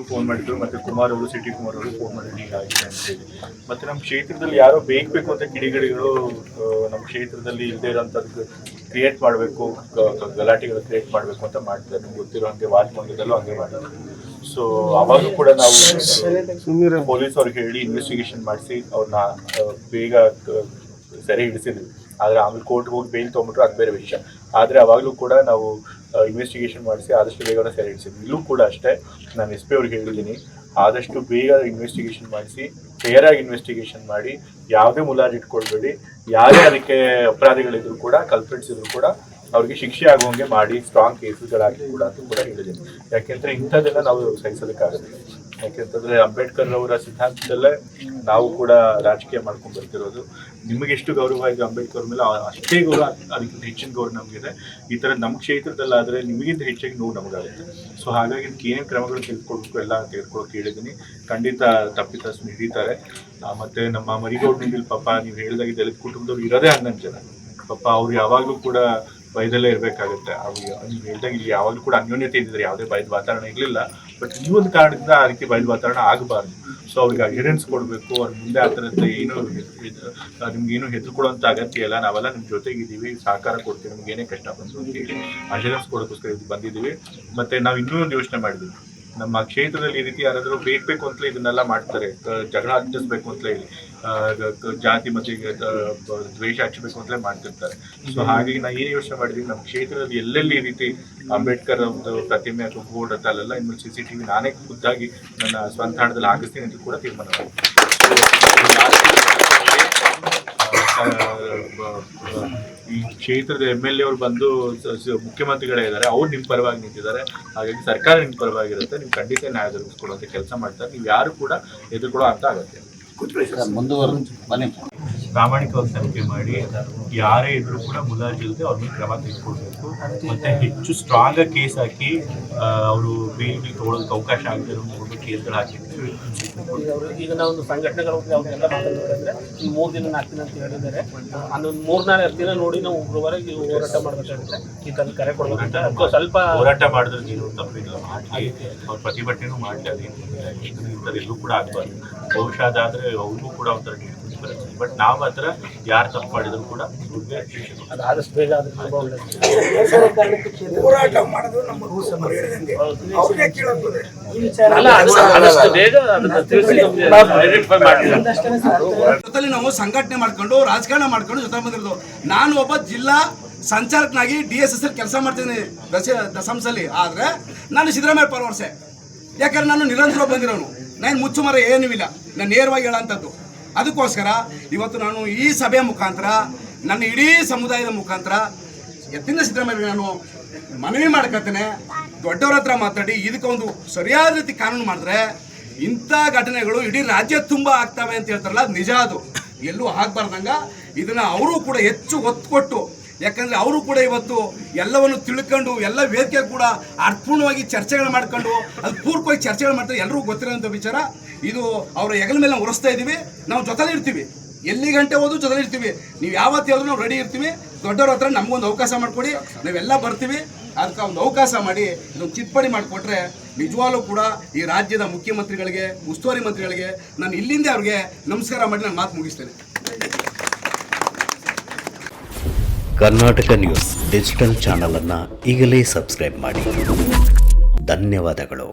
Phone ಮಾಡಿದ್ರು, ಮತ್ತೆ ಕುಮಾರ್ ಅವರು ಸಿಟಿ ಕುಮಾರ್ ಅವರು ಫೋನ್ ಮಾಡಿದ್ರು ಹೀಗಾಗಿದೆ ಅಂತ ಹೇಳಿ. ಮತ್ತೆ ನಮ್ಮ ಕ್ಷೇತ್ರದಲ್ಲಿ ಯಾರೋ ಬೇಕು ಅಂತ ಕಿಡಿಗೇಡಿಗಳು ನಮ್ಮ ಕ್ಷೇತ್ರದಲ್ಲಿ ಇಲ್ಲದೆ ಇರೋಂಥದ್ದು ಕ್ರಿಯೇಟ್ ಮಾಡಬೇಕು, ಗಲಾಟೆಗಳು ಕ್ರಿಯೇಟ್ ಮಾಡಬೇಕು ಅಂತ ಮಾಡ್ತಾರೆ. ನಿಮ್ಗೆ ಗೊತ್ತಿರೋ ಹಂಗೆ ವಾಲ್ಮಂಗದಲ್ಲೂ ಹಂಗೆ ಮಾಡಿದ್ರು. ಸೊ ಅವಾಗೂ ಕೂಡ ನಾವು ಪೊಲೀಸ್ ಅವ್ರಿಗೆ ಹೇಳಿ ಇನ್ವೆಸ್ಟಿಗೇಷನ್ ಮಾಡಿಸಿ ಅವ್ರನ್ನ ಬೇಗ ಸೆರೆ ಹಿಡಿಸಿದ್ವಿ. ಆದರೆ ಆಮೇಲೆ ಕೋರ್ಟ್ಗೆ ಹೋಗಿ ಬೇಲ್ ತೊಗೊಂಡ್ಬಿಟ್ರು, ಅದು ಬೇರೆ ವಿಷಯ. ಆದರೆ ಅವಾಗಲೂ ಕೂಡ ನಾವು ಇನ್ವೆಸ್ಟಿಗೇಷನ್ ಮಾಡಿಸಿ ಆದಷ್ಟು ಬೇಗ ಸೆರೆ ಹಿಡಿಸಿದ್ವಿ. ಇಲ್ಲೂ ಕೂಡ ಅಷ್ಟೇ, ನಾನು SP ಅವ್ರಿಗೆ ಹೇಳಿದ್ದೀನಿ, ಆದಷ್ಟು ಬೇಗ ಇನ್ವೆಸ್ಟಿಗೇಷನ್ ಮಾಡಿಸಿ ಫೇರಾಗಿ ಇನ್ವೆಸ್ಟಿಗೇಷನ್ ಮಾಡಿ ಯಾವುದೇ ಮುಲಾಜ್ ಇಟ್ಕೊಳ್ಬೇಡಿ. ಯಾರೇ ಅದಕ್ಕೆ ಅಪರಾಧಿಗಳಿದ್ರು ಕೂಡ, ಕಲ್ಪ್ರಿಟ್ಸ್ ಇದ್ರು ಕೂಡ ಅವ್ರಿಗೆ ಶಿಕ್ಷೆ ಆಗುವಂಗೆ ಮಾಡಿ, ಸ್ಟ್ರಾಂಗ್ ಕೇಸುಗಳಾಗಿ ಕೂಡ ಅಂತ ಕೂಡ ಹೇಳಿದ್ದೀನಿ. ಯಾಕೆಂದರೆ ಇಂಥದ್ದೆಲ್ಲ ನಾವು ಸಹಿಸೋದಕ್ಕಾಗುತ್ತೆ. ಯಾಕೆಂತಂದರೆ ಅಂಬೇಡ್ಕರ್ ಅವರ ಸಿದ್ಧಾಂತದಲ್ಲೇ ನಾವು ಕೂಡ ರಾಜಕೀಯ ಮಾಡ್ಕೊಂಡು ಬರ್ತಿರೋದು. ನಿಮಗೆ ಎಷ್ಟು ಗೌರವ ಇದೆ ಅಂಬೇಡ್ಕರ್ ಮೇಲೆ, ಅಷ್ಟೇ ಗೌರವ, ಅದಕ್ಕಿಂತ ಹೆಚ್ಚಿನ ಗೌರವ ನಮಗಿದೆ. ಈ ಥರ ನಮ್ಮ ಕ್ಷೇತ್ರದಲ್ಲಾದರೆ ನಿಮಗಿಂತ ಹೆಚ್ಚಾಗಿ ನೋವು ನಮಗಾಗುತ್ತೆ. ಸೊ ಹಾಗಾಗಿ ಏನೇನು ಕ್ರಮಗಳು ತೆಗೆದುಕೊಳ್ಬೇಕು ಎಲ್ಲ ತೆಗೆದುಕೊಳ್ಳೋಕೆ ಹೇಳಿದ್ದೀನಿ. ಖಂಡಿತ ತಪ್ಪಿತಸ್ಥರು ಹಿಡಿತಾರೆ. ಮತ್ತು ನಮ್ಮ ಮರಿಗೌಡನಿಂದ ಪಾಪ ನೀವು ಹೇಳಿದಾಗ ದಲಿತ ಕುಟುಂಬದವ್ರು ಇರೋದೇ 11 ಜನ. ಪಾಪ ಅವ್ರು ಯಾವಾಗಲೂ ಕೂಡ ಭಯದಲ್ಲೇ ಇರಬೇಕಾಗುತ್ತೆ. ಅವ್ರಿಗೆ ನೀವು ಹೇಳಿದಾಗ ಇಲ್ಲಿ ಯಾವಾಗಲೂ ಕೂಡ ಅನ್ಯೋನ್ಯತೆ ಇದ್ದಿದ್ರೆ, ಯಾವುದೇ ಭಯದ ವಾತಾವರಣ ಇರಲಿಲ್ಲ. ಬಟ್ ಈ ಒಂದು ಕಾರಣದಿಂದ ಅದಕ್ಕೆ ಭಯದ ವಾತಾವರಣ ಆಗಬಾರ್ದು. ಸೊ ಅವ್ರಿಗೆ ಅಹಿಡೆನ್ಸ್ ಕೊಡಬೇಕು. ಅವ್ರ ಮುಂದೆ ಆ ಥರದ್ದು ನಿಮ್ಗೇನು ಹೆದರ್ಕೊಡೋಂಥ ಅಗತ್ಯ ಇಲ್ಲ. ನಾವೆಲ್ಲ ನಿಮ್ಮ ಜೊತೆಗಿದ್ದೀವಿ, ಸಹಕಾರ ಕೊಡ್ತೀವಿ, ನಿಮ್ಗೆ ಏನೇ ಕಷ್ಟ ಬಂತು ಅಂತ ಹೇಳಿ ಅಹಿಡೆನ್ಸ್ ಕೊಡೋಕ್ಕೋಸ್ಕರ ಬಂದಿದ್ದೀವಿ. ಮತ್ತು ನಾವು ಇನ್ನೂ ಒಂದು ಯೋಚನೆ ಮಾಡಿದ್ವಿ, ನಮ್ಮ ಕ್ಷೇತ್ರದಲ್ಲಿ ಈ ರೀತಿ ಯಾರಾದರೂ ಬೇಕು ಅಂತಲೇ ಇದನ್ನೆಲ್ಲ ಮಾಡ್ತಾರೆ, ಜಗಳ ಹಚ್ಚಿಸ್ಬೇಕು ಅಂತ ಹೇಳಿ, ಜಾತಿ ಮತ್ತು ದ್ವೇಷ ಹಚ್ಚಬೇಕು ಅಂತಲೇ ಮಾಡ್ತಿರ್ತಾರೆ. ಸೊ ಹಾಗಾಗಿ ನಾವು ಏನು ಯೋಚನೆ ಮಾಡಿದ್ವಿ, ನಮ್ಮ ಕ್ಷೇತ್ರದಲ್ಲಿ ಎಲ್ಲೆಲ್ಲಿ ಈ ರೀತಿ ಅಂಬೇಡ್ಕರ್ ಒಂದು ಪ್ರತಿಮೆ ಅಥವಾ ಬೋರ್ಡ್ ಅಂತ ಅಲ್ಲೆಲ್ಲ ಇನ್ನು CCTV ನಾನೇ ಖುದ್ದಾಗಿ ನನ್ನ ಸ್ವಂತ ಹಣದಲ್ಲಿ ಹಾಕಿಸ್ತೀನಿ ಅಂತ ಕೂಡ ತೀರ್ಮಾನ ಮಾಡಿದ್ವಿ. ಈ ಕ್ಷೇತ್ರದ MLA ಅವರು ಬಂದು ಮುಖ್ಯಮಂತ್ರಿಗಳೇ ಇದ್ದಾರೆ, ಅವ್ರು ನಿಮ್ಮ ಪರವಾಗಿ ನಿಂತಿದ್ದಾರೆ. ಹಾಗಾಗಿ ಸರ್ಕಾರ ನಿಮ್ಮ ಪರವಾಗಿರುತ್ತೆ. ನೀವು ಖಂಡಿತ ನ್ಯಾಯ ದೊರಕಿಸ್ಕೊಡುವಂಥ ಕೆಲಸ ಮಾಡ್ತಾರೆ. ನೀವು ಯಾರು ಕೂಡ ಎದುರುಕೊಡೋ ಅಂತ ಆಗುತ್ತೆ. ಪ್ರಾಮಾಣಿಕವಾಗಿ ತನಿಖೆ ಮಾಡಿ ಯಾರೇ ಇದ್ರೂ ಕೂಡ ಮುಲಾಜಿಲ್ಲದೆ ಅವ್ರ ಮೇಲೆ ಕ್ರಮ ತೆಗೆದುಕೊಳ್ಬೇಕು. ಮತ್ತು ಹೆಚ್ಚು ಸ್ಟ್ರಾಂಗ್ ಕೇಸ್ ಹಾಕಿ ಅವರು ಬೇಲಿ ತೊಗೊಳೋದಕ್ಕೆ ಅವಕಾಶ ಆಗದೆ ಇರೋ ಕೇಸ್ಗಳು ಹಾಕಿದ್ರೆ ಈಗ ನಾವು ಒಂದು ಸಂಘಟನೆಗಳು ಅವನ್ನೆಲ್ಲ ಮಾತಾಡಬೇಕಂದ್ರೆ ಈ 3 ದಿನ 4 ದಿನ ಅಂತ ಹೇಳಿದ್ದಾರೆ. ಅದೊಂದು 3-4 ದಿನ ನೋಡಿ ನಾವು ಒಬ್ಬರವರೆಗೆ ಹೋರಾಟ ಮಾಡಬೇಕಾಗುತ್ತೆ. ಈ ಥರ ಕರೆ ಕೊಡಬೇಕಂತ ಸ್ವಲ್ಪ ಹೋರಾಟ ಮಾಡಿದ್ರೆ ಏನು ತಪ್ಪಿಲ್ಲ, ಮಾಡಲಿ. ಅವ್ರ ಪ್ರತಿಭಟನೆನೂ ಮಾಡಲಿ. ಅದೇನು ಈ ಥರ ಎಲ್ಲೂ ಕೂಡ ಆಗಬಾರ್ದು. ಬಹುಶಃ ಅದಾದರೆ ಅವ್ರಿಗೂ ಕೂಡ ಒಂಥರ ಬರುತ್ತೆ. ಬಟ್ ನಾವು ಆ ಥರ ಯಾರು ತಪ್ಪು ಮಾಡಿದ್ರು ಕೂಡ ಅದು ಆದಷ್ಟು ಬೇಗ ಹೋರಾಟ ಮಾಡೋದು ನಮ್ಮ ಜೊತೆಲಿ ನಾವು ಸಂಘಟನೆ ಮಾಡ್ಕೊಂಡು ರಾಜಕಾರಣ ಮಾಡ್ಕೊಂಡು ಜೊತೆ ಬಂದಿರೋದು. ನಾನು ಒಬ್ಬ ಜಿಲ್ಲಾ ಸಂಚಾಲಕನಾಗಿ DSSL ಕೆಲಸ ಮಾಡ್ತೀನಿ ದಸಂಸಲ್ಲಿ. ಆದರೆ ನಾನು ಸಿದ್ದರಾಮಯ್ಯ ಪರವರ್ಸೆ. ಯಾಕಂದ್ರೆ ನಾನು ನಿರಂತರ ಬಂದಿರೋನು, ನಾನು ಮುಚ್ಚುಮರ ಏನೂ ಇಲ್ಲ, ನಾನು ನೇರವಾಗಿ ಹೇಳೋಂಥದ್ದು. ಅದಕ್ಕೋಸ್ಕರ ಇವತ್ತು ನಾನು ಈ ಸಭೆಯ ಮುಖಾಂತರ ನನ್ನ ಇಡೀ ಸಮುದಾಯದ ಮುಖಾಂತರ ಎತ್ತಿನ ಸಿದ್ದರಾಮಯ್ಯ ನಾನು ಮನವಿ ಮಾಡ್ಕೊತೇನೆ. ದೊಡ್ಡವ್ರ ಹತ್ರ ಮಾತಾಡಿ ಇದಕ್ಕೊಂದು ಸರಿಯಾದ ರೀತಿ ಕಾನೂನು ಮಾಡಿದ್ರೆ ಇಂಥ ಘಟನೆಗಳು ಇಡೀ ರಾಜ್ಯ ತುಂಬ ಆಗ್ತವೆ ಅಂತ ಹೇಳ್ತಾರಲ್ಲ, ಅದು ನಿಜ. ಅದು ಎಲ್ಲೂ ಆಗಬಾರ್ದಂಗ ಇದನ್ನು ಅವರು ಕೂಡ ಹೆಚ್ಚು ಒತ್ತು ಕೊಟ್ಟು, ಯಾಕಂದರೆ ಅವರು ಕೂಡ ಇವತ್ತು ಎಲ್ಲವನ್ನು ತಿಳ್ಕೊಂಡು ಎಲ್ಲ ವೇದಿಕೆ ಕೂಡ ಅರ್ಥಪೂರ್ಣವಾಗಿ ಚರ್ಚೆಗಳು ಮಾಡ್ಕೊಂಡು ಅದು ಪೂರ್ವಕವಾಗಿ ಚರ್ಚೆಗಳು ಮಾಡ್ತಾರೆ. ಎಲ್ಲರಿಗೂ ಗೊತ್ತಿರೋಂಥ ವಿಚಾರ ಇದು. ಅವರ ಹೆಗಲ ಮೇಲೆ ನಾವು ಉರಿಸ್ತಾ ಇದ್ದೀವಿ. ನಾವು ಜೊತೆಲಿ ಇರ್ತೀವಿ, ಎಲ್ಲಿ ಗಂಟೆ ಹೋದ್ರು ಜೊತೆಲಿ ಇರ್ತೀವಿ. ನೀವು ಯಾವತ್ತು ಹೇಳಿದ್ರು ನಾವು ರೆಡಿ ಇರ್ತೀವಿ. ದೊಡ್ಡವ್ರ ಹತ್ರ ನಮಗೊಂದು ಅವಕಾಶ ಮಾಡಿಕೊಡಿ, ನಾವೆಲ್ಲ ಬರ್ತೀವಿ. ಅದಕ್ಕೆ ಒಂದು ಅವಕಾಶ ಮಾಡಿ ಇದೊಂದು ತಿದ್ದುಪಡಿ ಮಾಡಿಕೊಟ್ರೆ ನಿಜವಾಗ್ಲೂ ಕೂಡ ಈ ರಾಜ್ಯದ ಮುಖ್ಯಮಂತ್ರಿಗಳಿಗೆ, ಉಸ್ತುವಾರಿ ಮಂತ್ರಿಗಳಿಗೆ ನಾನು ಇಲ್ಲಿಂದ ಅವ್ರಿಗೆ ನಮಸ್ಕಾರ ಮಾಡಿ ನಾನು ಮಾತು ಮುಗಿಸ್ತೇನೆ. ಕರ್ನಾಟಕ ನ್ಯೂಸ್ ಡಿಜಿಟಲ್ ಚಾನಲ್ ಅನ್ನು ಈಗಲೇ ಸಬ್ಸ್ಕ್ರೈಬ್ ಮಾಡಿ. ಧನ್ಯವಾದಗಳು.